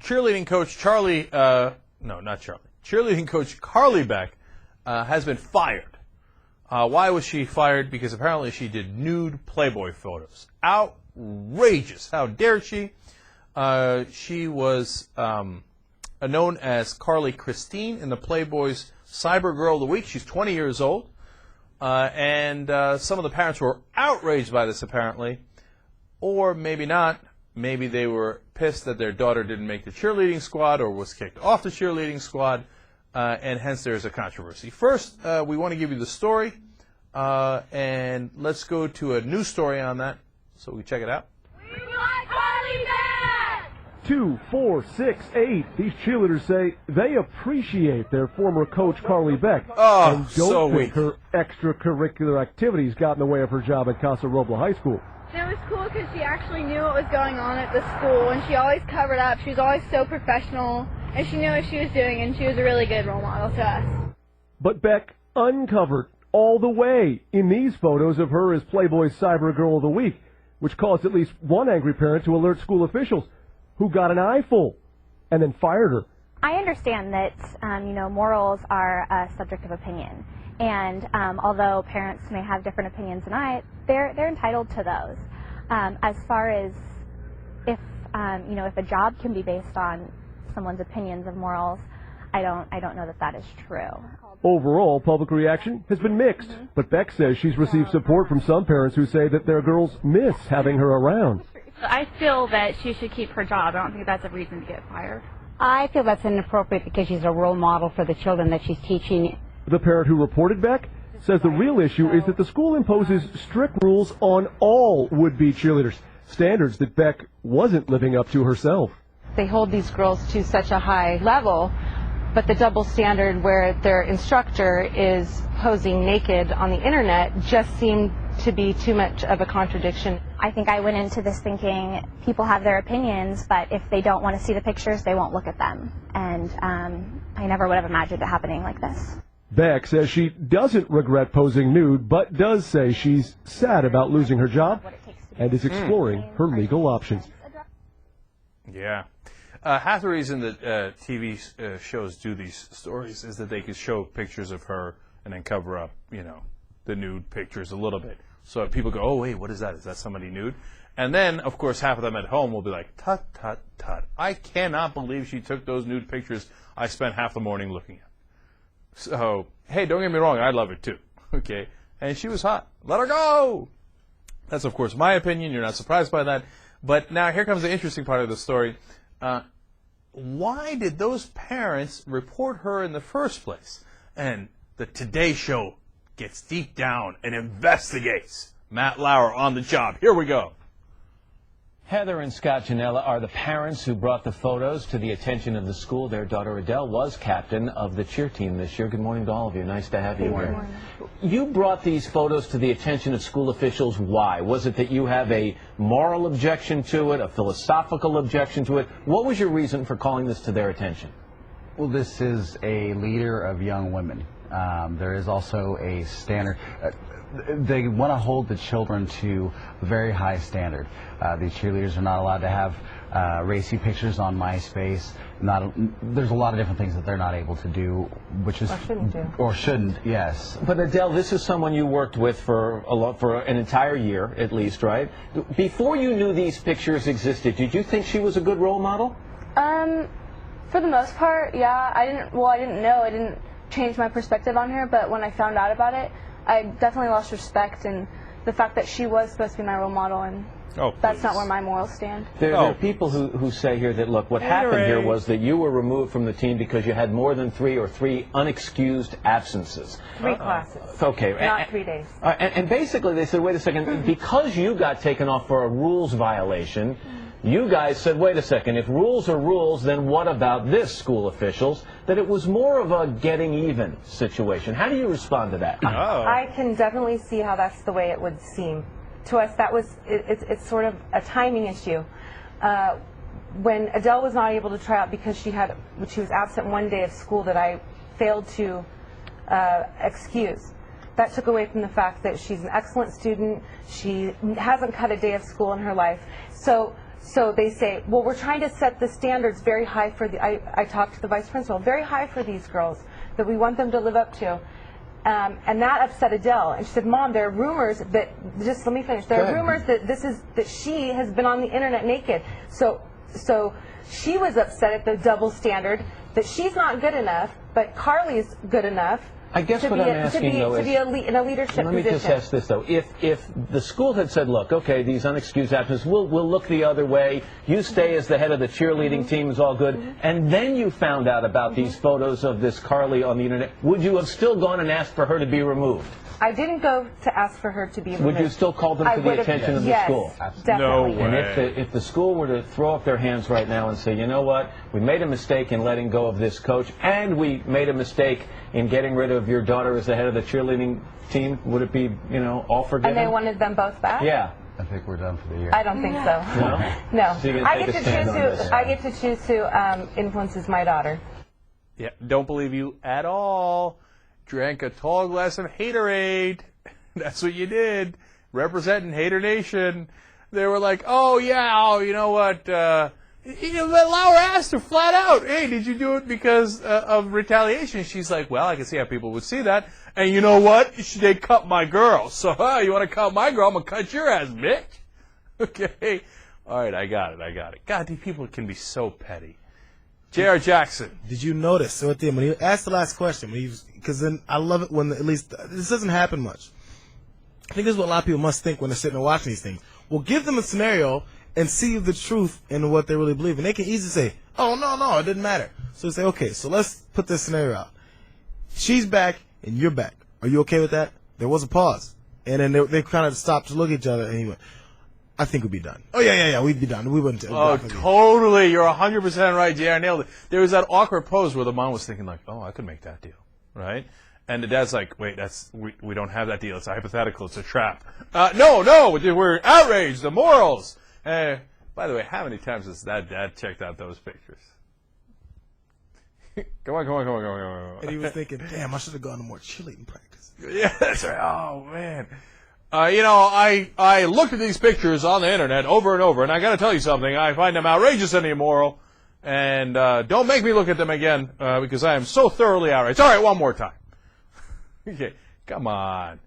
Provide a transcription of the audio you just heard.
cheerleading coach Charlie, no, not Charlie. Cheerleading coach Carly Beck has been fired. Why was she fired? Because apparently she did nude Playboy photos. Outrageous. How dare she? She was known as Carly Christine in the Playboy's Cyber Girl of the Week. She's 20 years old. And some of the parents were outraged by this, apparently. Or maybe not. Maybe they were pissed that their daughter didn't make the cheerleading squad or was kicked off the cheerleading squad, and hence there's a controversy. First, we want to give you the story, and let's go to a news story on that so we check it out. We want Carly back! 2, 4, 6, 8. These cheerleaders say they appreciate their former coach, Carly Beck, and don't so think weak. her extracurricular activities got in the way of her job at Casa Robles High School. It was cool because she actually knew what was going on at the school, and she always covered up. She was always so professional, and she knew what she was doing, and she was a really good role model to us. But Beck uncovered all the way in these photos of her as Playboy's Cyber Girl of the Week, which caused at least one angry parent to alert school officials, who got an eyeful and then fired her. I understand that, morals are a subject of opinion. And although parents may have different opinions than I, they're entitled to those. As far as if a job can be based on someone's opinions of morals, I don't know that is true. Overall, public reaction has been mixed, but Beck says she's received support from some parents who say that their girls miss having her around. I feel that she should keep her job. I don't think that's a reason to get fired. I feel that's inappropriate because she's a role model for the children that she's teaching. The parent who reported Beck says the real issue is that the school imposes strict rules on all would-be cheerleaders, standards that Beck wasn't living up to herself. They hold these girls to such a high level, but the double standard where their instructor is posing naked on the internet just seemed to be too much of a contradiction. I think I went into this thinking people have their opinions, but if they don't want to see the pictures, they won't look at them. And I never would have imagined it happening like this. Beck says she doesn't regret posing nude, but does say she's sad about losing her job and is exploring her legal options. Yeah. Half the reason that TV shows do these stories is that they can show pictures of her and then cover up, the nude pictures a little bit. So people go, oh, wait, what is that? Is that somebody nude? And then, of course, half of them at home will be like, tut, tut, tut. I cannot believe she took those nude pictures I spent half the morning looking at. So, hey, don't get me wrong, I love it too, okay? And she was hot. Let her go! That's, of course, my opinion. You're not surprised by that. But now here comes the interesting part of the story. Why did those parents report her in the first place? And the Today Show gets deep down and investigates. Matt Lauer on the job. Here we go. Heather and Scott Janella are the parents who brought the photos to the attention of the school. Their daughter Adele was captain of the cheer team this year. Good morning to all of you. Nice to have you here. Good morning. You brought these photos to the attention of school officials. Why? Was it that you have a moral objection to it, a philosophical objection to it? What was your reason for calling this to their attention? Well, this is a leader of young women. There is also a standard. They want to hold the children to a very high standard. These cheerleaders are not allowed to have racy pictures on MySpace. There's a lot of different things that they're not able to do, which is or shouldn't. Yes. But Adele, this is someone you worked with for an entire year, at least, right? Before you knew these pictures existed, did you think she was a good role model? For the most part, yeah. I didn't know. I didn't change my perspective on her, but when I found out about it, I definitely lost respect and the fact that she was supposed to be my role model, and that's not where my morals stand. There are people who say here that, look, what happened here was that you were removed from the team because you had more than three unexcused absences. 3 classes. Okay. Not 3 days. And basically they said, wait a second, because you got taken off for a rules violation, you guys said, wait a second, if rules are rules, then what about this, school officials? That it was more of a getting even situation. How do you respond to that? I can definitely see how that's the way it would seem. To us, it's sort of a timing issue. When Adele was not able to try out because she was absent 1 day of school that I failed to excuse, that took away from the fact that she's an excellent student. She hasn't cut a day of school in her life. So So they say, well, we're trying to set the standards very high for the, I talked to the vice principal, very high for these girls, that we want them to live up to. And that upset Adele. And she said, Mom, there are rumors that, just let me finish, there are rumors that she has been on the internet naked. So she was upset at the double standard, that she's not good enough, but Carly's good enough. I guess what I'm asking, though, is... To be in a leadership position. Let me just ask this, though. If the school had said, look, okay, these unexcused absences, we'll look the other way, you stay as the head of the cheerleading team is all good, and then you found out about these photos of this Carly on the internet, would you have still gone and asked for her to be removed? I didn't go to ask for her to be removed. Would you still call them to the attention of the school? Yes, definitely. No way. And if the school were to throw up their hands right now and say, you know what, we made a mistake in letting go of this coach, and we made a mistake in getting rid of your daughter as the head of the cheerleading team, would it be, all forgiven? And they wanted them both back? Yeah. I think we're done for the year. I don't think so. No? So I get to choose who influences my daughter. Yeah, don't believe you at all. Drank a tall glass of Haterade. That's what you did. Representing Hater Nation. They were like, oh, yeah, you know what? Lauer asked her flat out, hey, did you do it because of retaliation? She's like, well, I can see how people would see that. And you know what? They cut my girl. So, you want to cut my girl? I'm going to cut your ass, bitch. Okay. All right, I got it. God, these people can be so petty. J.R. Jackson. Did you notice? So at the end, when he asked the last question, because then I love it when at least this doesn't happen much. I think this is what a lot of people must think when they're sitting and watching these things. Well, give them a scenario and see the truth in what they really believe, and they can easily say, "Oh no, it didn't matter." So they say, "Okay, so let's put this scenario out. She's back and you're back. Are you okay with that?" There was a pause, and then they kind of stopped to look at each other, and he went, I think we'd be done. Oh, yeah, we'd be done. We wouldn't. Oh, totally. You're 100% right, JR. Nailed it. There was that awkward pose where the mom was thinking, like, oh, I could make that deal, right? And the dad's like, wait, we don't have that deal. It's a hypothetical. It's a trap. No, we're outraged. The morals. By the way, how many times has that dad checked out those pictures? Come on. And he was thinking, damn, I should have gone to more cheerleading practice. Yeah, that's right. Oh, man. I looked at these pictures on the internet over and over, and I got to tell you something. I find them outrageous and immoral, and don't make me look at them again because I am so thoroughly outraged. All right, one more time. Okay, come on.